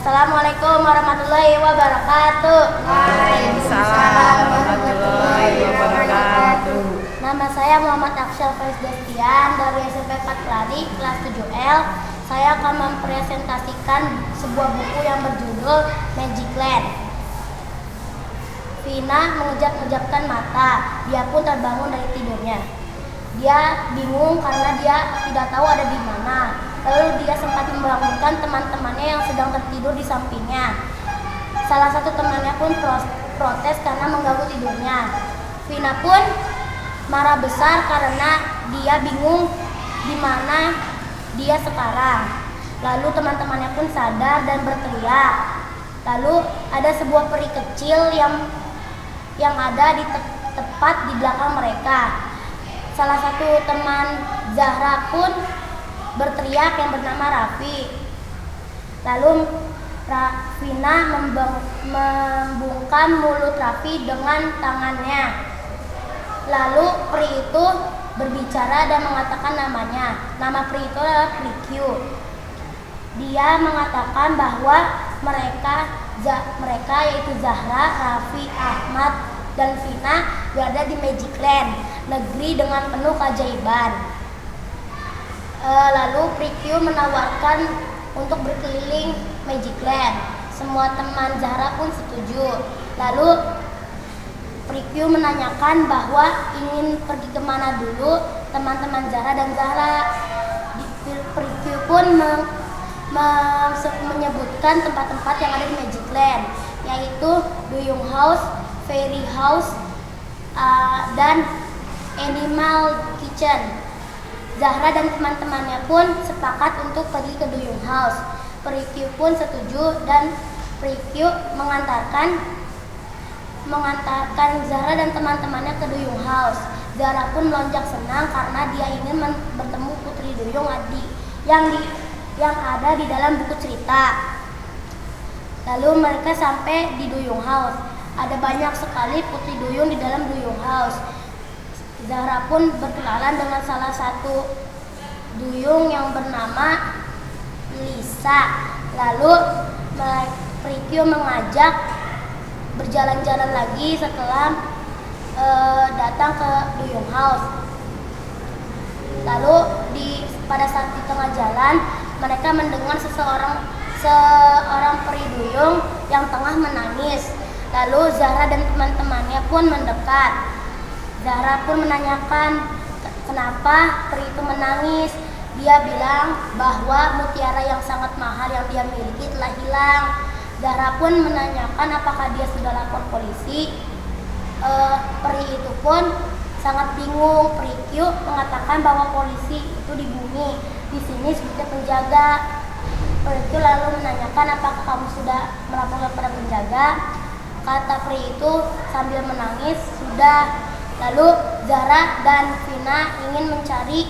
Assalamualaikum warahmatullahi wabarakatuh. Waalaikumsalam warahmatullahi wabarakatuh. Nama saya Muhammad Aksyal Faiz Destian dari SMP 4 Keladi kelas 7L. Saya akan mempresentasikan sebuah buku yang berjudul Magic Land. Vina mengejap-ngejapkan mata. Dia pun terbangun dari tidurnya. Dia bingung karena dia tidak tahu ada di mana. Lalu dia sempat membangunkan teman-temannya yang sedang tertidur di sampingnya. Salah satu temannya pun protes karena mengganggu tidurnya. Vina pun marah besar karena dia bingung di mana dia sekarang. Lalu teman-temannya pun sadar dan berteriak. Lalu ada sebuah peri kecil yang ada di tepat di belakang mereka. Salah satu teman Zahra pun berteriak yang bernama Raffi. Lalu Vina membungkam mulut Raffi dengan tangannya. Lalu peri itu berbicara dan mengatakan namanya. Nama peri itu adalah Prikyu. Dia mengatakan bahwa mereka yaitu Zahra, Raffi, Ahmad, dan Vina berada di Magic Land, negeri dengan penuh keajaiban. Lalu Prikyu menawarkan untuk berkeliling Magic Land. Semua teman Zahra pun setuju. Lalu Prikyu menanyakan bahwa ingin pergi kemana dulu teman-teman Zahra dan Zahra. Prikyu pun menyebutkan tempat-tempat yang ada di Magic Land, yaitu Duyung House, Fairy House, dan Animal Kitchen. Zahra dan teman-temannya pun sepakat untuk pergi ke Duyung House. Prikyu pun setuju dan Prikyu mengantarkan Zahra dan teman-temannya ke Duyung House. Zahra pun melonjak senang karena dia ingin bertemu Putri Duyung yang ada di dalam buku cerita. Lalu mereka sampai di Duyung House. Ada banyak sekali Putri Duyung di dalam Duyung House. Zahra pun berkenalan dengan salah satu duyung yang bernama Lisa. Lalu Prikyu mengajak berjalan-jalan lagi setelah datang ke Duyung House. Lalu pada saat di tengah jalan mereka mendengar seorang peri duyung yang tengah menangis. Lalu Zahra dan teman-temannya pun mendekat. Zahra pun menanyakan kenapa peri itu menangis. Dia bilang bahwa mutiara yang sangat mahal yang dia miliki telah hilang. Zahra pun menanyakan apakah dia sudah lapor polisi. Peri itu pun sangat bingung. Prikyu mengatakan bahwa polisi itu di bumi, di sini sebagai penjaga. Prikyu lalu menanyakan apakah kamu sudah melapor kepada penjaga. Kata peri itu sambil menangis, sudah. Lalu Zahra dan Vina ingin mencari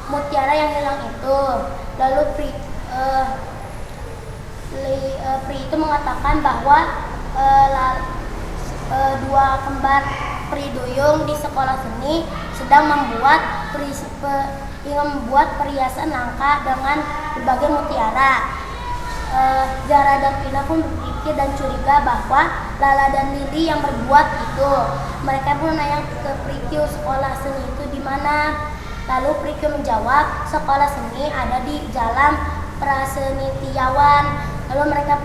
mutiara yang hilang itu. Lalu peri itu mengatakan bahwa dua kembar peri duyung di sekolah seni sedang membuat perhiasan langka dengan berbagai mutiara. Zahra dan Vina pun berpikir dan curiga bahwa Lala dan Lili yang berbuat itu. Mereka pun nanya ke Prikyu, sekolah seni itu di mana? Lalu Prikyu menjawab, sekolah seni ada di Jalan Prasenitiawan. Lalu mereka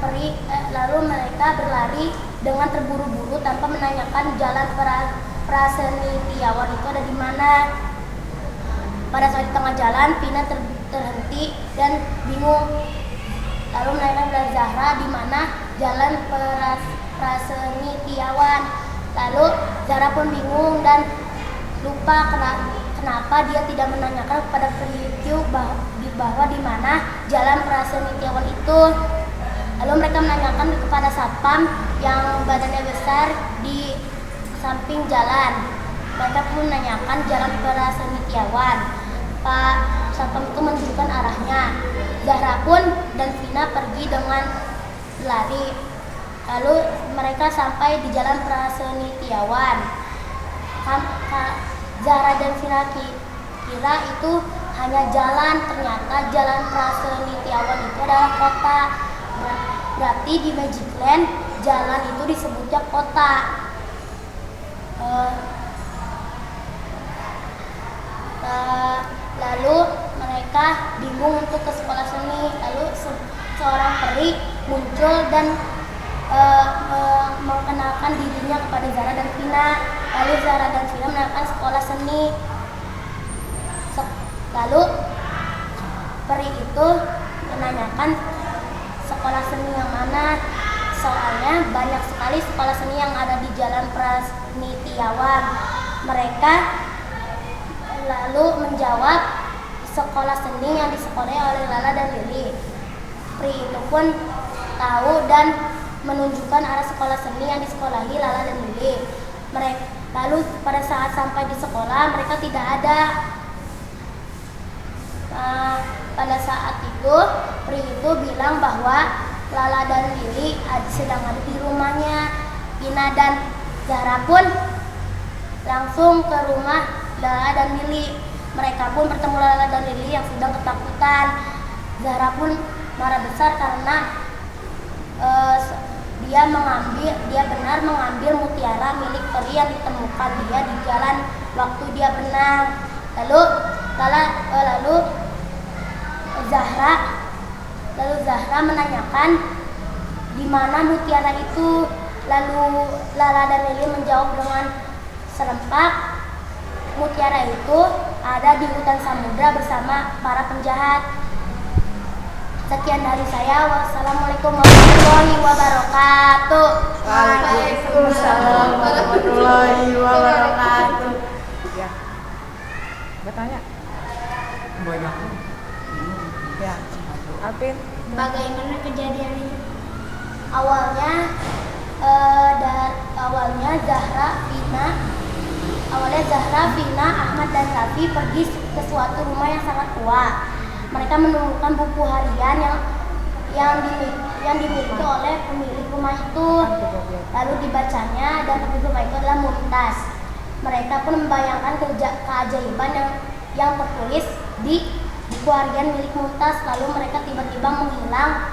berlari dengan terburu-buru tanpa menanyakan Jalan Prasenitiawan itu ada di mana. Pada saat di tengah jalan, Vina terhenti dan bingung. Lalu mereka bilang, Zahra di mana Jalan Prasenitiawan. Lalu Zahra pun bingung dan lupa kenapa dia tidak menanyakan kepada Prikyu bahwa di mana Jalan Prasenitiawan itu. Lalu mereka menanyakan kepada satpam yang badannya besar di samping jalan. Mereka pun menanyakan Jalan Prasenitiawan. Pak satpam itu menunjukkan arahnya. Zahra pun dan Vina pergi dengan lari. Lalu mereka sampai di Jalan Prasenitiawan. Zahra dan Vina kira itu hanya jalan, ternyata Jalan Prasenitiawan itu adalah kota. Berarti di Magicland jalan itu disebutnya kota. Lalu mereka bingung untuk ke sekolah seni. Lalu seorang peri muncul dan mengenalkan dirinya kepada Zahra dan Vina. Lalu Zahra dan Vina mengenalkan sekolah seni. Lalu peri itu menanyakan sekolah seni yang mana, soalnya banyak sekali sekolah seni yang ada di Jalan Prasenitiawan. Mereka lalu menjawab sekolah seni yang disekolahi oleh Lala dan Lili. Pri itu pun tahu dan menunjukkan arah sekolah seni yang disekolahi Lala dan Lili. Lalu pada saat sampai di sekolah mereka tidak ada. Pada saat itu Pri itu bilang bahwa Lala dan Lili sedang ada di rumahnya. Vina dan Zahra pun langsung ke rumah Lala dan Lili. Mereka pun bertemu Lala dan Lili yang sedang ketakutan. Zahra pun marah besar karena dia benar mengambil mutiara milik peri yang ditemukan dia di jalan waktu dia berenang. Lalu Zahra menanyakan di mana mutiara itu. Lalu Lala dan Lili menjawab dengan serempak, mutiara itu ada di hutan samudra bersama para penjahat. Sekian dari saya. Wassalamualaikum warahmatullahi wabarakatuh. Waalaikumsalam warahmatullahi wabarakatuh. Ya, bertanya. Banyak. Ya, Alvin. Bagaimana kejadian ini? Awalnya Zahra, Vina, Ahmad dan Raffi pergi ke suatu rumah yang sangat tua. Mereka menemukan buku harian yang dimiliki oleh pemilik rumah itu. Lalu dibacanya dan pemilik rumah itu adalah Mumtaz. Mereka pun membayangkan keajaiban yang tertulis di buku harian milik Mumtaz. Lalu mereka tiba-tiba menghilang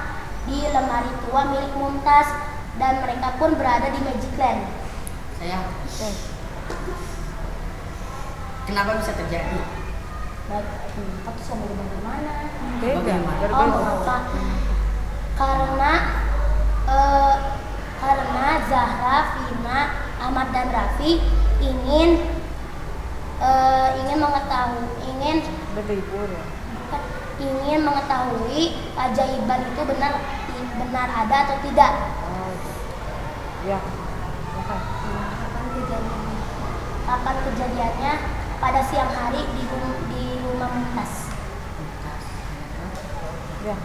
di lemari tua milik Mumtaz dan mereka pun berada di Magicland. Kenapa bisa terjadi? Atau sama bagaimana? Beda. Karena Zahra, Vina, Ahmad dan Raffi ingin Berlibur ya. ingin mengetahui keajaiban itu benar ada atau tidak. Ya. Kapan kejadiannya? Pada siang hari di rumah Mumtaz. Ya.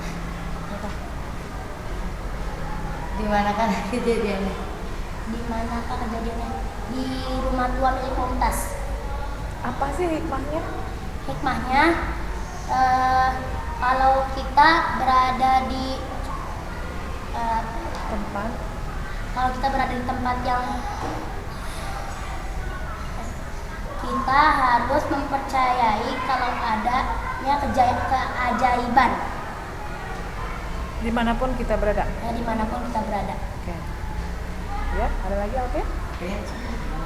Di mana kan kejadiannya? Di manakah kejadiannya? Di rumah tua milik Mumtaz. Apa sih hikmahnya? Hikmahnya, kalau kita berada di tempat yang kita harus mempercayai kalau adanya keajaiban Dimanapun kita berada. dimanapun kita berada. Oke. Ya, ada lagi Alvin?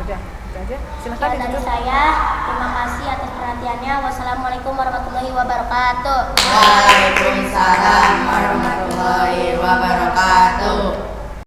Udah, itu aja. Silakan Sekian dari ditutup. saya. Terima kasih atas perhatiannya. Wassalamualaikum warahmatullahi wabarakatuh. Waalaikumsalam warahmatullahi wabarakatuh.